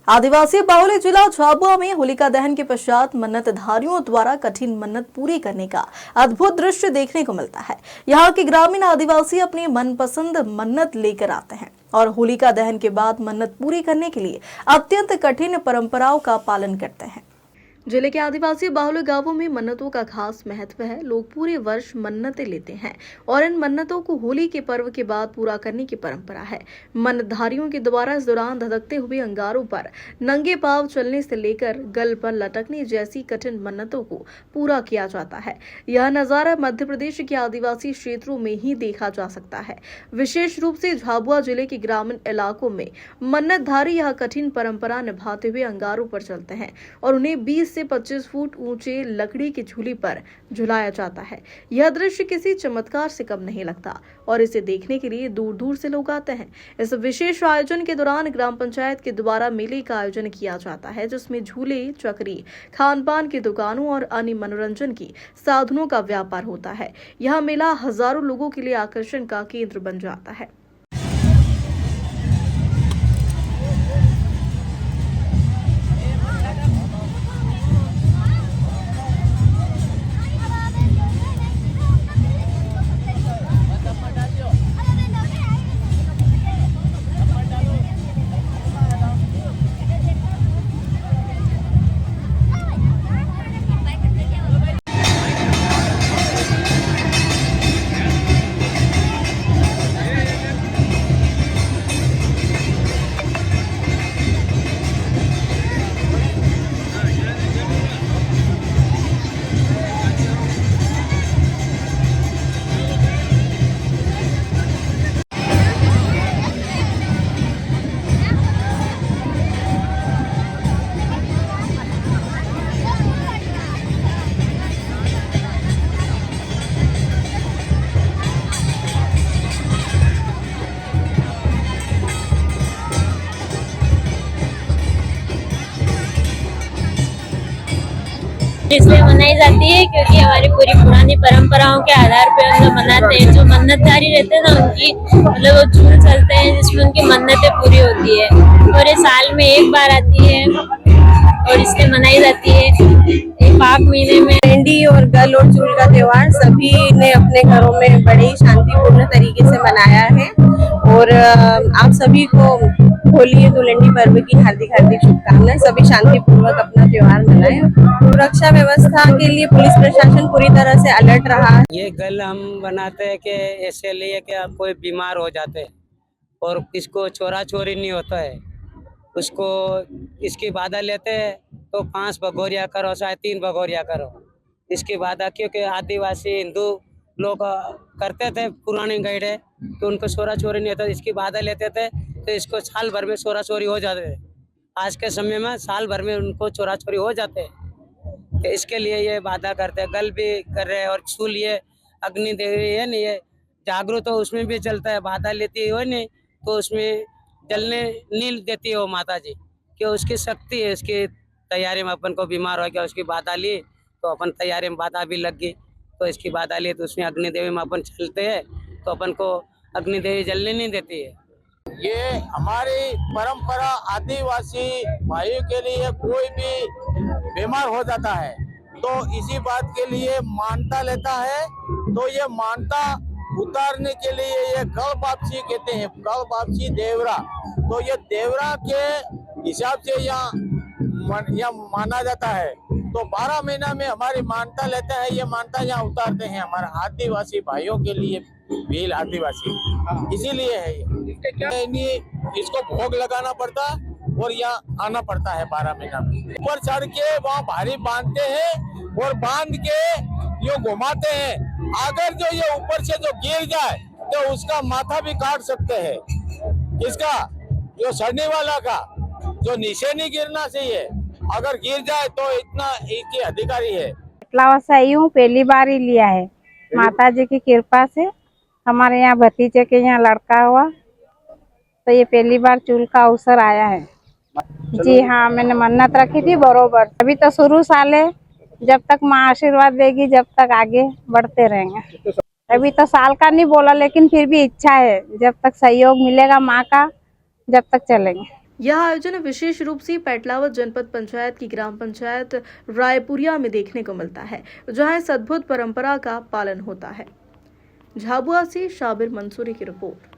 आदिवासी बाहुल्य जिला झाबुआ में होलिका दहन के पश्चात मन्नतधारियों द्वारा कठिन मन्नत पूरी करने का अद्भुत दृश्य देखने को मिलता है। यहाँ के ग्रामीण आदिवासी अपनी मनपसंद मन्नत लेकर आते हैं और होलिका दहन के बाद मन्नत पूरी करने के लिए अत्यंत कठिन परंपराओं का पालन करते हैं। जिले के आदिवासी बाहुल्य गांवों में मन्नतों का खास महत्व है। लोग पूरे वर्ष मन्नतें लेते हैं और इन मन्नतों को होली के पर्व के बाद पूरा करने की परंपरा है। मन्नतधारियों के द्वारा इस दौरान धधकते हुए अंगारों पर नंगे पांव चलने से लेकर गल पर लटकने जैसी कठिन मन्नतों को पूरा किया जाता है। यह नजारा मध्य प्रदेश के आदिवासी क्षेत्रों में ही देखा जा सकता है। विशेष रूप से झाबुआ जिले के ग्रामीण इलाकों में मन्नतधारी यह कठिन परंपरा निभाते हुए अंगारों पर चलते हैं और उन्हें 20 से 25 फुट ऊंचे लकड़ी की झूली पर झुलाया जाता है। यह दृश्य किसी चमत्कार से कम नहीं लगता और इसे देखने के लिए दूर दूर से लोग आते हैं। इस विशेष आयोजन के दौरान ग्राम पंचायत के द्वारा मेले का आयोजन किया जाता है, जिसमें झूले, चकरी, खान पान की दुकानों और अन्य मनोरंजन की साधनों का व्यापार होता है। यह मेला हजारों लोगों के लिए आकर्षण का केंद्र बन जाता है। इसलिए मनाई जाती है क्योंकि हमारी पूरी पुरानी परंपराओं के आधार पर हम लोग मनाते हैं। जो मन्नतधारी रहते हैं ना, उनकी मतलब वो झूल चलते हैं जिसमें उनकी मन्नतें पूरी होती है और ये साल में एक बार आती है और इसलिए मनाई जाती है। माघ महीने में मेहंदी और गल और चूल का त्योहार सभी ने अपने घरों में बड़े ही शांतिपूर्ण तरीके से मनाया है और आप सभी को होली धुलंडी पर्व की हार्दिक शुभकामनाएं। सभी शांतिपूर्वक अपना त्योहार मनाएं। सुरक्षा व्यवस्था के लिए पुलिस प्रशासन पूरी तरह से अलर्ट रहा है। ये गल हम बनाते हैं कि ऐसे लिए कि आप कोई बीमार हो जाते हैं और इसको चोरा चोरी नहीं होता है, उसको इसकी बाधा लेते हैं तो 5 भगोरिया करो चाहे 3 भगोरिया करो, इसकी बाधा। क्योंकि आदिवासी हिंदू लोग करते थे पुराने गैडे, तो उनको चोरा चोरी नहीं होता, इसकी बाधा लेते थे तो इसको साल भर में चोरा चोरी हो जाते थे। आज के समय में साल भर में उनको चोरा चोरी हो जाते हैं, तो इसके लिए ये बाधा करते हैं। गल भी कर रहे हैं और छूल ये अग्नि देवी है नहीं, ये जागरूक हो उसमें भी चलता है। बाधा लेती हो नहीं तो उसमें जलने नहीं देती है वो माता जी, क्यों उसकी शक्ति है। उसकी तैयारी में अपन को बीमार हो गया, उसकी बाधा ली तो अपन तैयारी में बाधा भी लग गई, तो इसकी बाधा ली तो उसमें अग्नि देवी में अपन चलते हैं तो अपन को अग्नि देवी जलने नहीं देती है। ये हमारी परंपरा आदिवासी भाइयों के लिए कोई भी बीमार हो जाता है तो इसी बात के लिए मानता लेता है, तो ये मानता उतारने के लिए ये गल वापसी कहते हैं, गल वापसी देवरा। तो ये देवरा के हिसाब से यहाँ माना जाता है। तो 12 महीना में हमारी मानता लेता है, ये मानता यहाँ उतारते हैं हमारे आदिवासी भाइयों के लिए, भील आदिवासी, इसीलिए है ये। इसको भोग लगाना पड़ता और यहाँ आना पड़ता है 12 महीना में। ऊपर चढ़ के वहाँ भारी बांधते हैं और बांध के ये घुमाते हैं। अगर जो ये ऊपर से जो गिर जाए तो उसका माथा भी काट सकते हैं, किसका, जो सड़ने वाला का, जो नीचे नहीं गिरना चाहिए, अगर गिर जाए तो इतना इसके अधिकारी है। पहली बार ही लिया है, माता जी की कृपा से। हमारे यहाँ भतीजे के यहाँ लड़का हुआ तो ये पहली बार चूल का अवसर आया है। जी हाँ, मैंने मन्नत रखी थी बरोबर। अभी तो शुरू साल है, जब तक माँ आशीर्वाद देगी जब तक आगे बढ़ते रहेंगे। अभी तो साल का नहीं बोला, लेकिन फिर भी इच्छा है, जब तक सहयोग मिलेगा माँ का जब तक चलेंगे। यह आयोजन विशेष रूप से पेटलावद जनपद पंचायत की ग्राम पंचायत रायपुरिया में देखने को मिलता है, जहां इस अद्भुत परंपरा का पालन होता है। झाबुआ से शाबिर मंसूरी की रिपोर्ट।